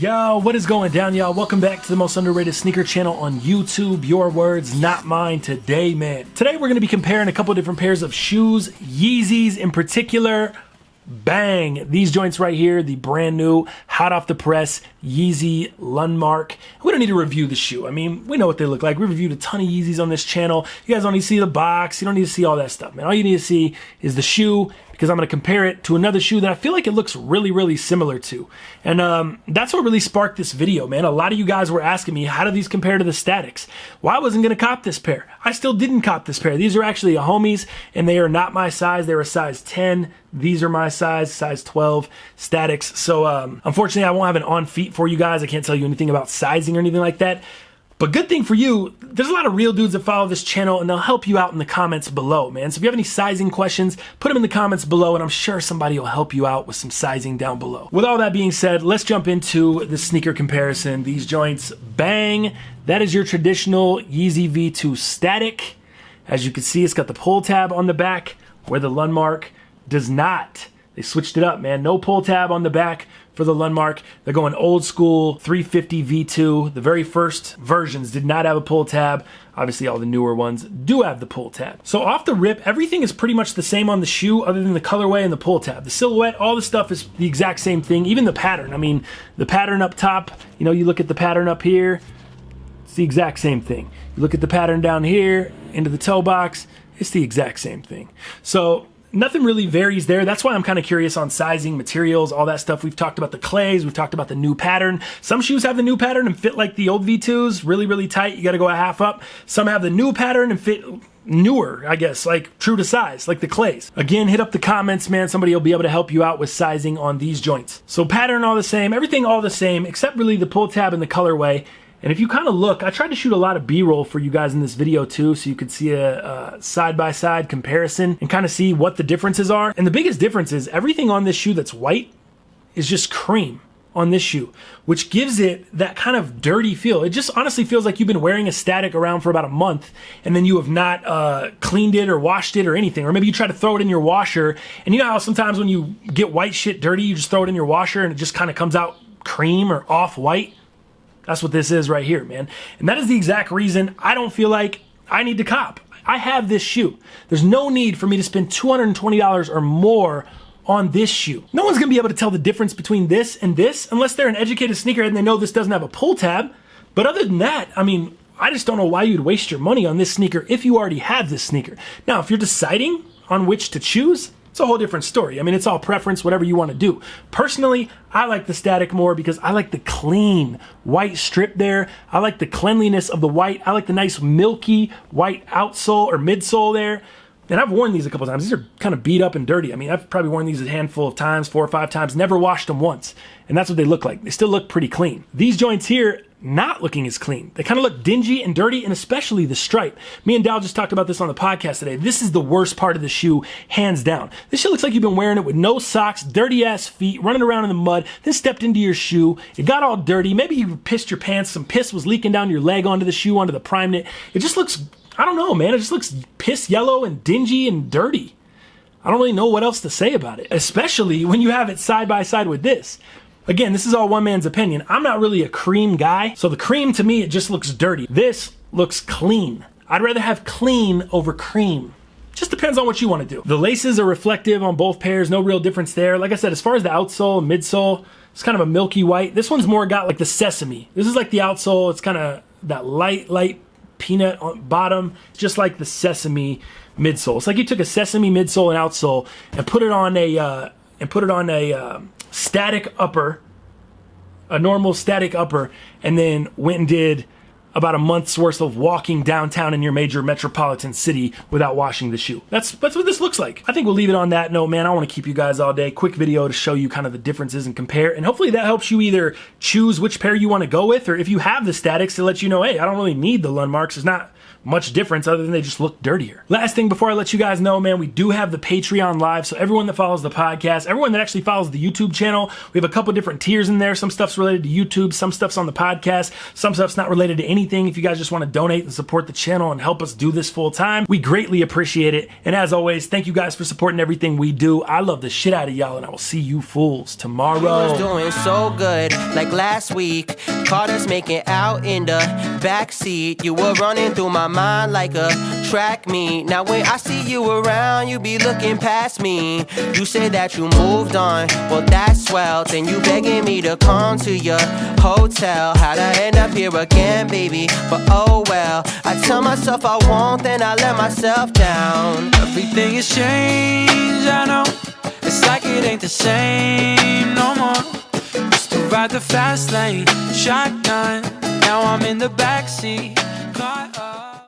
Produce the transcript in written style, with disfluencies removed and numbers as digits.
Yo, what is going down, y'all? Welcome back to the most underrated sneaker channel on YouTube. Your words, not mine today, man. Today, we're going to be comparing a couple different pairs of shoes, Yeezys in particular. Bang! These joints right here, the brand new, hot off the press, Yeezy Lundmark. We don't need to review the shoe. I mean, we know what they look like. We reviewed a ton of Yeezys on this channel. You guys don't need to see the box. You don't need to see all that stuff, man. All you need to see is the shoe, because I'm going to compare it to another shoe that I feel like it looks really, really similar to. And that's what really sparked this video, man. A lot of you guys were asking me, how do these compare to the Statics? Well, I wasn't going to cop this pair. I still didn't cop this pair. These are actually a homies, and they are not my size. They were a size 10. These are my size 12 Statics. So unfortunately, I won't have an on feet for you guys. I can't tell you anything about sizing or anything like that. But good thing for you, there's a lot of real dudes that follow this channel, and they'll help you out in the comments below, man. So if you have any sizing questions, put them in the comments below, and I'm sure somebody will help you out with some sizing down below. With all that being said, let's jump into the sneaker comparison. These joints, bang. That is your traditional Yeezy V2 Static. As you can see, it's got the pull tab on the back, where the Lundmark does not. They switched it up, man. No pull tab on the back for the Lundmark. They're going old school 350 V2. The very first versions did not have a pull tab. Obviously, all the newer ones do have the pull tab. So off the rip, everything is pretty much the same on the shoe other than the colorway and the pull tab. The silhouette, all the stuff is the exact same thing. Even the pattern. I mean, the pattern up top, you know, you look at the pattern up here, it's the exact same thing. You look at the pattern down here into the toe box, it's the exact same thing. So nothing really varies there. That's why I'm kind of curious on sizing, materials, all that stuff. We've talked about the clays. We've talked about the new pattern. Some shoes have the new pattern and fit like the old V2s, really, really tight. You got to go a half up. Some have the new pattern and fit newer, I guess, like true to size, like the clays. Again, hit up the comments, man. Somebody will be able to help you out with sizing on these joints. So pattern all the same, everything all the same, except really the pull tab and the colorway. And if you kind of look, I tried to shoot a lot of B-roll for you guys in this video too, so you could see a side-by-side comparison and kind of see what the differences are. And the biggest difference is everything on this shoe that's white is just cream on this shoe, which gives it that kind of dirty feel. It just honestly feels like you've been wearing a Static around for about a month, and then you have not cleaned it or washed it or anything. Or maybe you try to throw it in your washer, and you know how sometimes when you get white shit dirty, you just throw it in your washer and it just kind of comes out cream or off-white? That's what this is right here, man. And that is the exact reason I don't feel like I need to cop. I have this shoe. There's no need for me to spend $220 or more on this shoe. No one's gonna be able to tell the difference between this and this unless they're an educated sneakerhead and they know this doesn't have a pull tab. But other than that, I mean, I just don't know why you'd waste your money on this sneaker if you already have this sneaker. Now, if you're deciding on which to choose, it's a whole different story. I mean, it's all preference, whatever you want to do. Personally, I like the Static more because I like the clean white strip there. I like the cleanliness of the white. I like the nice milky white outsole or midsole there. And I've worn these a couple times. These are kind of beat up and dirty. I mean, I've probably worn these a handful of times, 4 or 5 times, never washed them once. And that's what they look like. They still look pretty clean. These joints here, not looking as clean. They kind of look dingy and dirty, and especially the stripe. Me and Dal just talked about this on the podcast today. This is the worst part of the shoe, hands down. This shit looks like you've been wearing it with no socks, dirty ass feet, running around in the mud, then stepped into your shoe. It got all dirty. Maybe you pissed your pants. Some piss was leaking down your leg onto the shoe, onto the prime knit. It just looks, I don't know, man. It just looks piss yellow and dingy and dirty. I don't really know what else to say about it, especially when you have it side by side with this. Again, this is all one man's opinion. I'm not really a cream guy, so the cream to me, it just looks dirty. This looks clean. I'd rather have clean over cream. Just depends on what you want to do. The laces are reflective on both pairs, no real difference there. Like I said, as far as the outsole and midsole, it's kind of a milky white. This one's more got like the sesame. This is like the outsole, it's kind of that light peanut on bottom, just like the sesame midsole. It's like you took a sesame midsole and outsole and put it on a Static upper, a normal Static upper, and then went and did about a month's worth of walking downtown in your major metropolitan city without washing the shoe. That's what this looks like. I think we'll leave it on that note, man. I want to keep you guys all day. Quick video to show you kind of the differences and compare, and hopefully that helps you either choose which pair you want to go with, or if you have the Statics, to let you know, hey, I don't really need the Lundmarks. There's not much difference other than they just look dirtier. Last thing before I let you guys know, man, we do have the Patreon live. So everyone that follows the podcast, everyone that actually follows the YouTube channel, we have a couple different tiers in there. Some stuff's related to YouTube, some stuff's on the podcast, some stuff's not related to anything. If you guys just want to donate and support the channel and help us do this full time, we greatly appreciate it. And as always, thank you guys for supporting everything we do. I love the shit out of y'all, and I will see you fools tomorrow. You was doing so good, like last week. Caught us making out in the backseat. You were running through my mind like a track meet. Now when I see you around, you be looking past me. You said that you moved on, well that's swell. Then you begging me to come to your hotel. How'd I end up here again, baby? But oh well, I tell myself I won't, then I let myself down. Everything has changed, I know. It's like it ain't the same no more. Used to ride the fast lane, shotgun. Now I'm in the backseat, caught up.